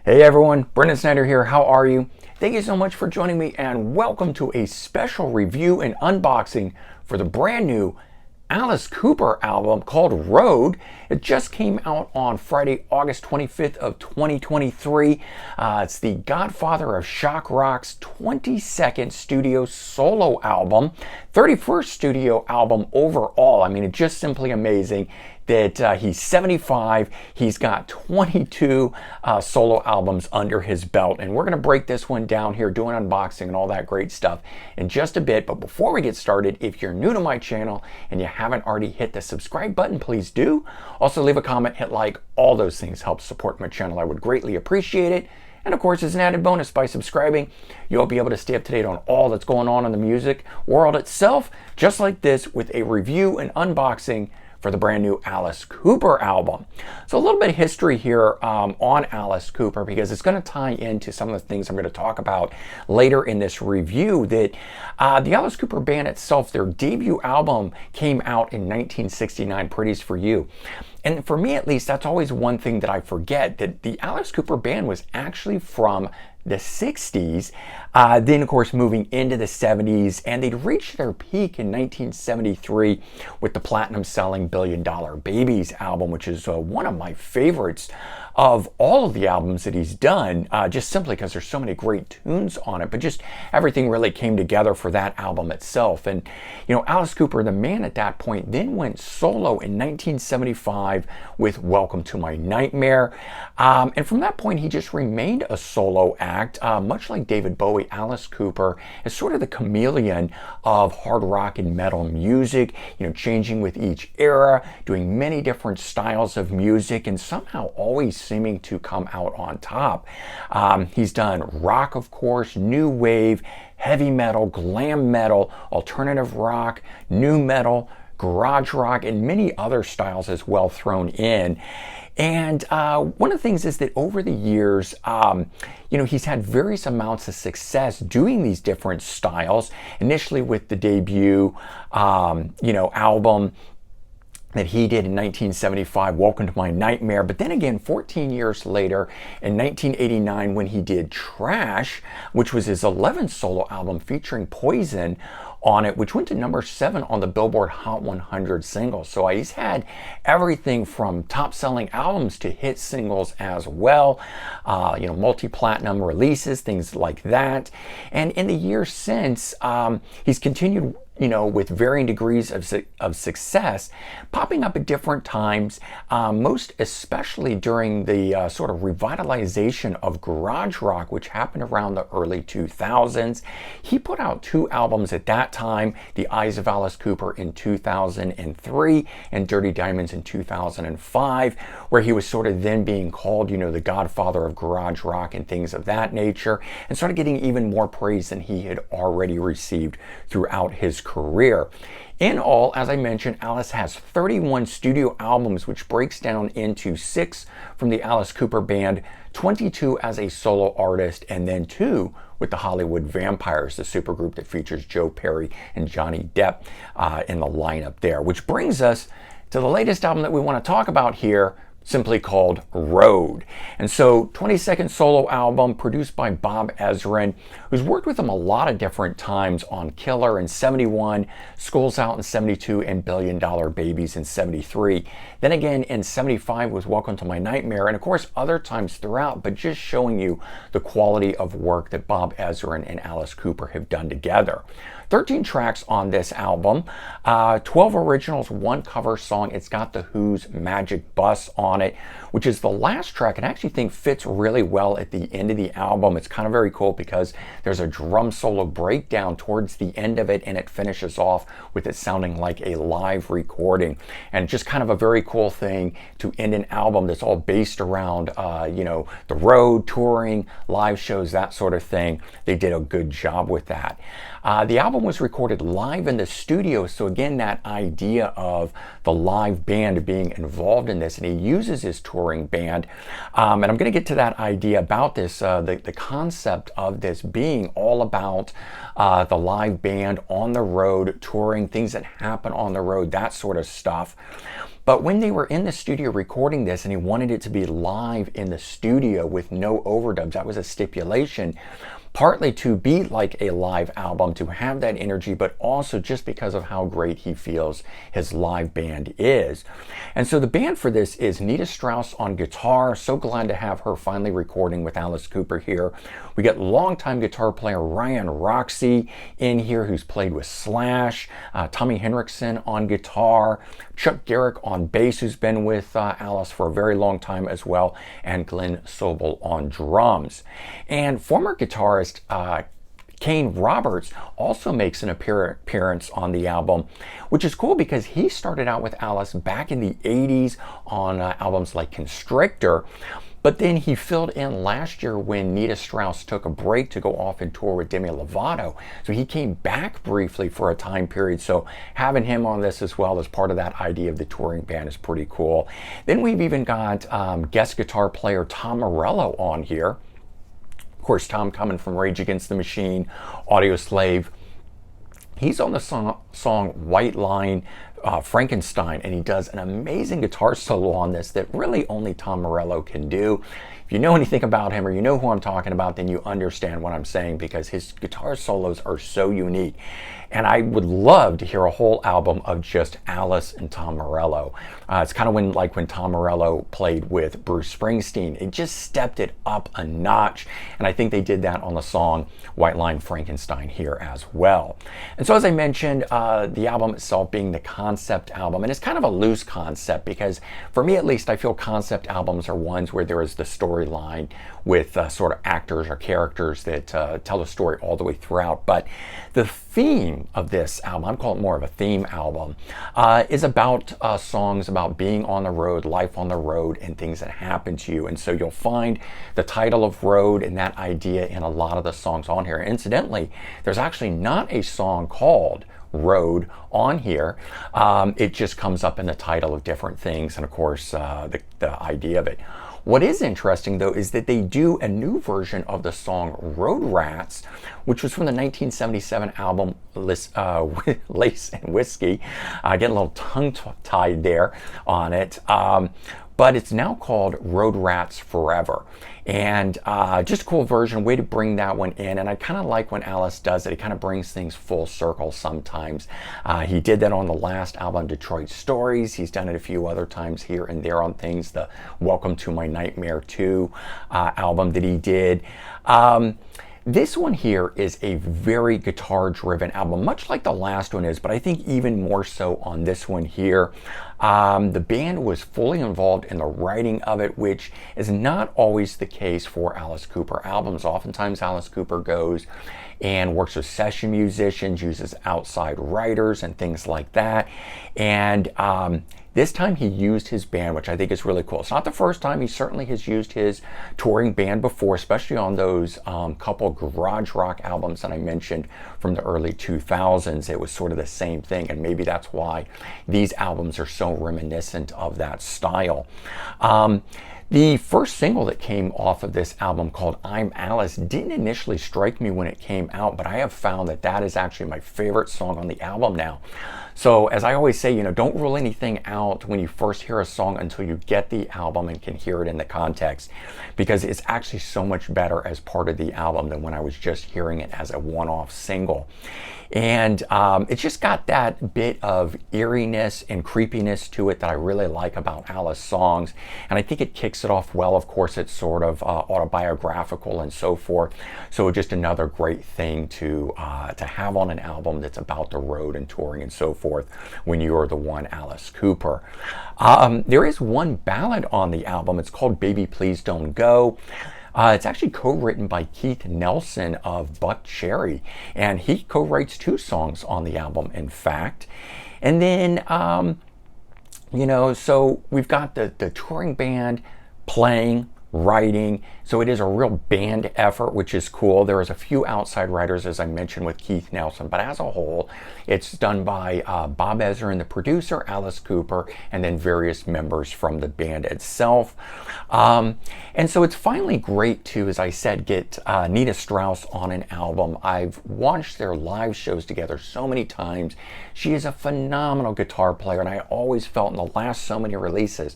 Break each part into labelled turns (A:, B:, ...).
A: Hey everyone, Brendan Snyder here. How are you? Thank you so much for joining me and welcome to a special review and unboxing for the brand new Alice Cooper album called Road. It just came out on Friday, August 25th of 2023. It's the godfather of shock rock's 22nd studio solo album, 31st studio album overall. I mean, it's just simply amazing that he's 75, he's got 22 solo albums under his belt, and we're gonna break this one down here, doing unboxing and all that great stuff in just a bit. But before we get started, if you're new to my channel and you haven't already hit the subscribe button, please do. Also leave a comment, hit like, all those things help support my channel. I would greatly appreciate it. And of course, as an added bonus, by subscribing, you'll be able to stay up to date on all that's going on in the music world itself, just like this, with a review and unboxing for the brand new Alice Cooper album. So a little bit of history here on Alice Cooper, because it's going to tie into some of the things I'm going to talk about later in this review. That the Alice Cooper band itself, their debut album came out in 1969, Pretty's For You. And for me, at least, that's always one thing that I forget, that the Alice Cooper band was actually from the 60s, then of course moving into the 70s, and they'd reached their peak in 1973 with the platinum selling Billion Dollar Babies album, which is one of my favorites of all of the albums that he's done, just simply because there's so many great tunes on it, but just everything really came together for that album itself. And you know, Alice Cooper, the man at that point, then went solo in 1975 with Welcome to My Nightmare, and from that point he just remained a solo act, much like David Bowie. Alice Cooper is sort of the chameleon of hard rock and metal music, you know, changing with each era, doing many different styles of music, and somehow always seeming to come out on top. He's done rock, of course, new wave, heavy metal, glam metal, alternative rock, new metal, garage rock, and many other styles as well thrown in. And one of the things is that over the years, you know, he's had various amounts of success doing these different styles. Initially with the debut, you know, album that he did in 1975, Welcome to My Nightmare. But then again, 14 years later, in 1989, when he did Trash, which was his 11th solo album featuring Poison on it, which went to number 7 on the Billboard Hot 100 singles. So he's had everything from top-selling albums to hit singles as well, you know, multi-platinum releases, things like that. And in the years since, he's continued, you know, with varying degrees of success, popping up at different times, most especially during the sort of revitalization of garage rock, which happened around the early 2000s. He put out 2 albums at that time, The Eyes of Alice Cooper in 2003 and Dirty Diamonds in 2005, where he was sort of then being called, you know, the godfather of garage rock and things of that nature, and started getting even more praise than he had already received throughout his career. In all, as I mentioned, Alice has 31 studio albums, which breaks down into 6 from the Alice Cooper band, 22 as a solo artist, and then 2 with the Hollywood Vampires, the supergroup that features Joe Perry and Johnny Depp in the lineup there. Which brings us to the latest album that we want to talk about here, simply called Road. And so 22nd solo album produced by Bob Ezrin, who's worked with him a lot of different times on Killer in 71, School's Out in 72, and Billion Dollar Babies in 73. Then again in 75 was Welcome to My Nightmare, and of course other times throughout, but just showing you the quality of work that Bob Ezrin and Alice Cooper have done together. 13 tracks on this album, 12 originals, 1 cover song. It's got The Who's Magic Bus on it, which is the last track, and I actually think fits really well at the end of the album. It's kind of very cool because there's a drum solo breakdown towards the end of it, and it finishes off with it sounding like a live recording. And just kind of a very cool thing to end an album that's all based around, you know, the road, touring, live shows, that sort of thing. They did a good job with that. The album was recorded live in the studio, so again, that idea of the live band being involved in this, and he uses his touring band, and I'm going to get to that idea about this, the concept of this being all about the live band on the road, touring, things that happen on the road, that sort of stuff. But when they were in the studio recording this and he wanted it to be live in the studio with no overdubs, that was a stipulation, partly to be like a live album, to have that energy, but also just because of how great he feels his live band is. And so the band for this is Nita Strauss on guitar. So glad to have her finally recording with Alice Cooper here. We got longtime guitar player Ryan Roxie in here, who's played with Slash, Tommy Henriksen on guitar, Chuck Garrick on bass, who's been with Alice for a very long time as well, and Glenn Sobel on drums. And former guitarist Kane Roberts also makes an appearance on the album, which is cool because he started out with Alice back in the 80s on albums like Constrictor. But then he filled in last year when Nita Strauss took a break to go off and tour with Demi Lovato. So he came back briefly for a time period. So having him on this as well as part of that idea of the touring band is pretty cool. Then we've even got guest guitar player Tom Morello on here. Of course, Tom coming from Rage Against the Machine, Audioslave. He's on the song White Line, Frankenstein, and he does an amazing guitar solo on this that really only Tom Morello can do. If you know anything about him or you know who I'm talking about, then you understand what I'm saying, because his guitar solos are so unique. And I would love to hear a whole album of just Alice and Tom Morello. It's kind of when Tom Morello played with Bruce Springsteen. It just stepped it up a notch. And I think they did that on the song White Line Frankenstein here as well. And so as I mentioned, the album itself being the concept album, and it's kind of a loose concept because for me at least, I feel concept albums are ones where there is the storyline with sort of actors or characters that tell the story all the way throughout. But the theme of this album, I'm calling it more of a theme album, is about songs about being on the road, life on the road, and things that happen to you. And so you'll find the title of Road and that idea in a lot of the songs on here. Incidentally, there's actually not a song called Road on here. It just comes up in the title of different things, and of course the idea of it. What is interesting, though, is that they do a new version of the song Road Rats, which was from the 1977 album Lace and Whiskey. Getting a little tongue-tied there on it. But it's now called Road Rats Forever. And just a cool version, way to bring that one in. And I kind of like when Alice does it. It kind of brings things full circle sometimes. He did that on the last album, Detroit Stories. He's done it a few other times here and there on things. The Welcome to My Nightmare 2 album that he did. This one here is a very guitar-driven album, much like the last one is, but I think even more so on this one here. The band was fully involved in the writing of it, which is not always the case for Alice Cooper albums. Oftentimes Alice Cooper goes and works with session musicians, uses outside writers and things like that. And this time he used his band, which I think is really cool. It's not the first time. He certainly has used his touring band before, especially on those couple garage rock albums that I mentioned from the early 2000s. It was sort of the same thing, and maybe that's why these albums are so reminiscent of that style. The first single that came off of this album, called I'm Alice, didn't initially strike me when it came out, but I have found that that is actually my favorite song on the album now. So as I always say, don't rule anything out when you first hear a song until you get the album and can hear it in the context, because it's actually so much better as part of the album than when I was just hearing it as a one-off single. And it's just got that bit of eeriness and creepiness to it that I really like about Alice songs. And I think it kicks it off well. Of course, it's sort of autobiographical and so forth. So just another great thing to have on an album that's about the road and touring and so forth when you're the one Alice Cooper. There is one ballad on the album. It's called Baby Please Don't Go. It's actually co-written by Keith Nelson of Buck Cherry, and he co-writes 2 songs on the album, in fact. And then, so we've got the touring band playing writing. So it is a real band effort, which is cool. There is a few outside writers, as I mentioned, with Keith Nelson, but as a whole, it's done by Bob Ezrin, the producer, Alice Cooper, and then various members from the band itself. And so it's finally great to, as I said, get Nita Strauss on an album. I've watched their live shows together so many times. She is a phenomenal guitar player, and I always felt in the last so many releases,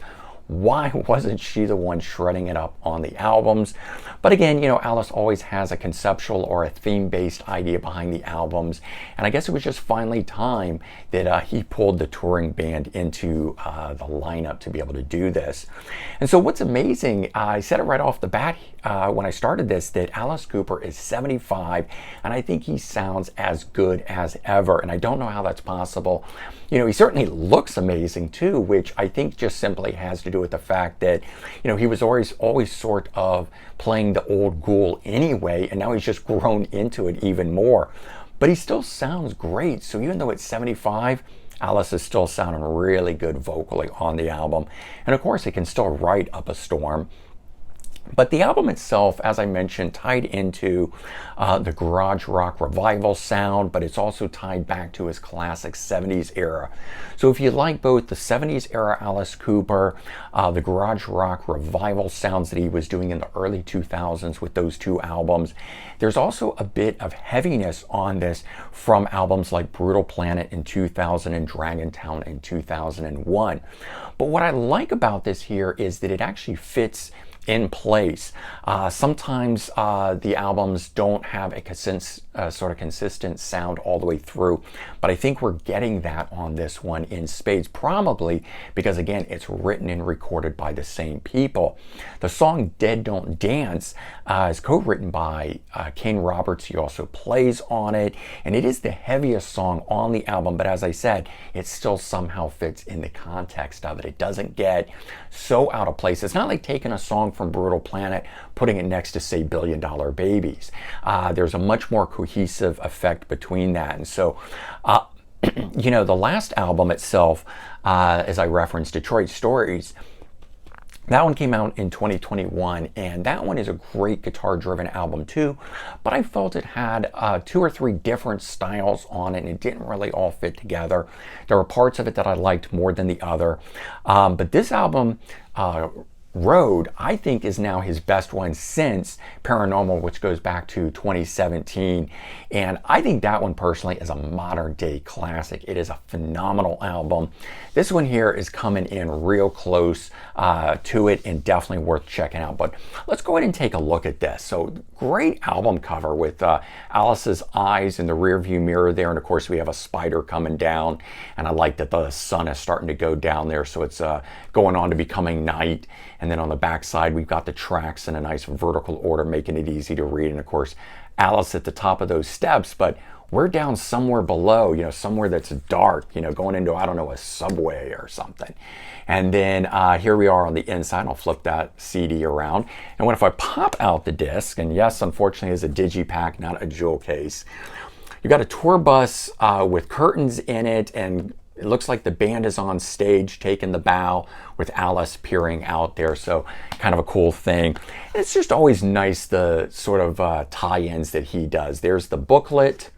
A: why wasn't she the one shredding it up on the albums? But again, you know, Alice always has a conceptual or a theme-based idea behind the albums, and I guess it was just finally time that he pulled the touring band into the lineup to be able to do this. And so what's amazing, I said it right off the bat when I started this, that Alice Cooper is 75, and I think he sounds as good as ever, and I don't know how that's possible. You know, he certainly looks amazing too, which I think just simply has to do with the fact that, you know, he was always sort of playing the old ghoul anyway, and now he's just grown into it even more. But he still sounds great. So even though it's 75, Alice is still sounding really good vocally on the album. And of course, he can still write up a storm. But the album itself, as I mentioned, tied into the garage rock revival sound, but it's also tied back to his classic 70s era. So if you like both the 70s era Alice Cooper, the garage rock revival sounds that he was doing in the early 2000s with those two albums, there's also a bit of heaviness on this from albums like Brutal Planet in 2000 and Dragontown in 2001. But what I like about this here is that it actually fits in place. Sometimes the albums don't have a sort of consistent sound all the way through, but I think we're getting that on this one in spades, probably because, again, it's written and recorded by the same people. The song Dead Don't Dance is co-written by Kane Roberts. He also plays on it, and it is the heaviest song on the album, but as I said, it still somehow fits in the context of it. It doesn't get so out of place. It's not like taking a song from Brutal Planet, putting it next to, say, Billion Dollar Babies. There's a much more cohesive effect between that. And so, you know, the last album itself, as I referenced, Detroit Stories, that one came out in 2021, and that one is a great guitar-driven album too, but I felt it had 2 or 3 different styles on it, and it didn't really all fit together. There were parts of it that I liked more than the other, but this album, Road, I think, is now his best one since Paranormal, which goes back to 2017. And I think that one personally is a modern day classic. It is a phenomenal album. This one here is coming in real close to it and definitely worth checking out. But let's go ahead and take a look at this. So great album cover with Alice's eyes in the rear view mirror there. And of course we have a spider coming down. And I like that the sun is starting to go down there. So it's going on to becoming night. And then on the back side, we've got the tracks in a nice vertical order, making it easy to read. And of course, Alice at the top of those steps, but we're down somewhere below, you know, somewhere that's dark, you know, going into, I don't know, a subway or something. And then here we are on the inside. I'll flip that CD around. And what if I pop out the disc? And yes, unfortunately, it's a digipack, not a jewel case. You've got a tour bus with curtains in it, and it looks like the band is on stage taking the bow with Alice peering out there. So kind of a cool thing. And it's just always nice, the sort of tie-ins that he does. There's the booklet,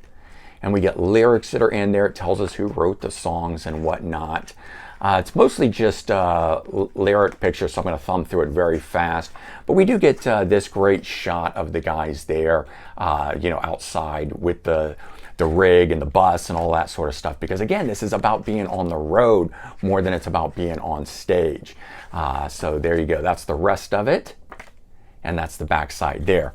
A: and we get lyrics that are in there. It tells us who wrote the songs and whatnot. It's mostly just lyric pictures, so I'm going to thumb through it very fast. But we do get this great shot of the guys there, you know, outside with the rig and the bus and all that sort of stuff. Because again, this is about being on the road more than it's about being on stage. So there you go. That's the rest of it. And that's the backside there.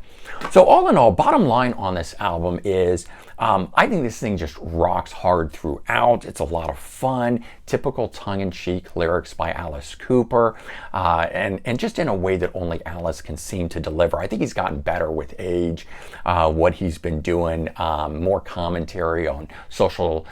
A: So all in all, bottom line on this album is I think this thing just rocks hard throughout. It's a lot of fun, typical tongue-in-cheek lyrics by Alice Cooper, and just in a way that only Alice can seem to deliver. I think he's gotten better with age, what he's been doing, more commentary on social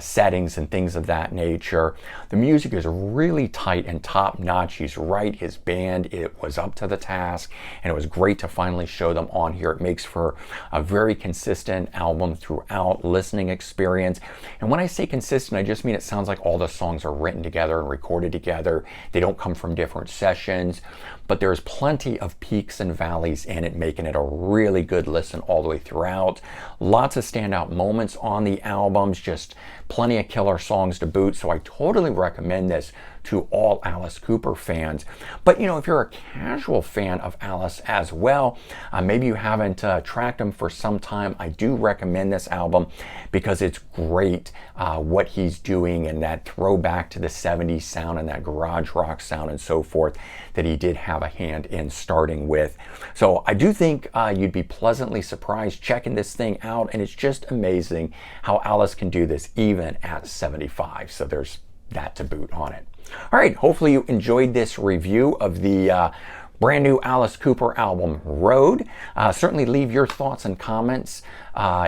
A: settings and things of that nature. The music is really tight and top-notch. He's right. His band, it was up to the task. and it was great to finally show them on here. It makes for a very consistent album throughout listening experience. And when I say consistent, I just mean it sounds like all the songs are written together and recorded together. They don't come from different sessions, but there's plenty of peaks and valleys in it, making it a really good listen all the way throughout. Lots of standout moments on the albums, just plenty of killer songs to boot. So I totally recommend this to all Alice Cooper fans. But if you're a casual fan of Alice as well, maybe you haven't tracked him for some time, I do recommend this album because it's great what he's doing, and that throwback to the 70s sound and that garage rock sound and so forth that he did have a hand in starting with. So I do think you'd be pleasantly surprised checking this thing out, and it's just amazing how Alice can do this even at 75. So there's that to boot on it. All right, hopefully you enjoyed this review of the brand new Alice Cooper album, Road. Certainly leave your thoughts and comments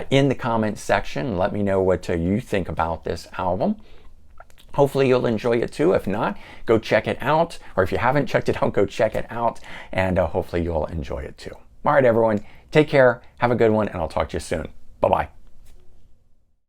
A: in the comments section. Let me know what you think about this album. Hopefully you'll enjoy it too. If not, go check it out. Or if you haven't checked it out, go check it out. And hopefully you'll enjoy it too. All right, everyone, take care. Have a good one, and I'll talk to you soon. Bye-bye.